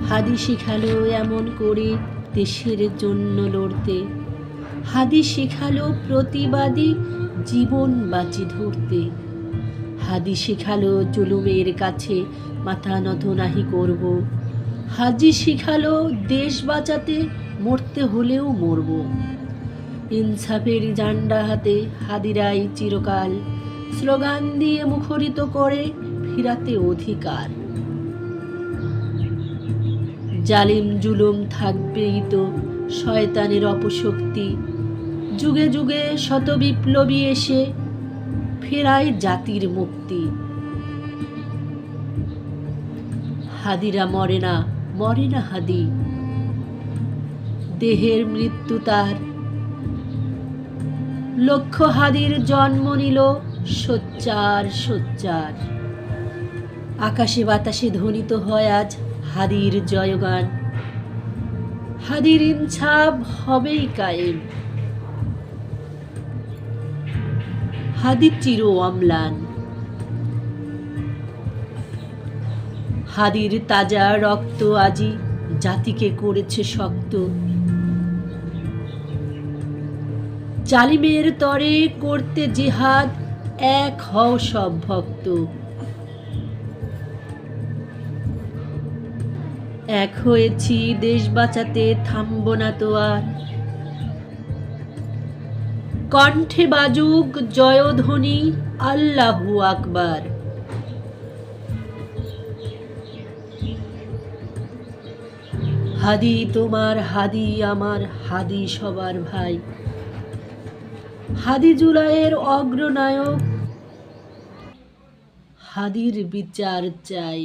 হাদি শিখালো এমন করে দেশের জন্য লড়তে, হাদি শিখালো প্রতিবাদী জীবন বাজি ধরতে, হাদি শিখালো জুলুমের কাছে মাথা নত নাহি করব, হাদি শিখালো দেশ বাঁচাতে মরতে হলেও মরব। ইনসাফের ঝান্ডা হাতে হাদিরাই চিরকাল স্লোগান দিয়ে মুখরিত করে ফিরাতে অধিকার। জালিম জুলুম থাকবেই তো শয়তানের অপশক্তি, যুগে যুগে শত বিপ্লবী এসে ফেরায় জাতির মুক্তি। হাদিরা মরে না, মরে না হাদি, দেহের মৃত্যু তার। লক্ষ হাদির জন্ম নিল সোচ্চার সোচ্চার। আকাশে বাতাসে ধ্বনিত হয় আজ হাদির জয়গান। হাদির ইনসাফ হবেই কায়েম, হাদি চির অম্লান। হাদির তাজা রক্ত আজি জাতিকে করেছে শক্ত। জালিমের তরে করতে জিহাদ, এক হও সব ভক্ত। এক হয়েছি দেশ বাঁচাতে, থামব না তো আর। কণ্ঠে বাজুক জয়ধ্বনি আল্লাহু আকবার। হাদি তোমার, হাদি আমার, হাদি সবার ভাই। হাদি জুলাইয়ের অগ্রনায়ক, হাদির বিচার চাই।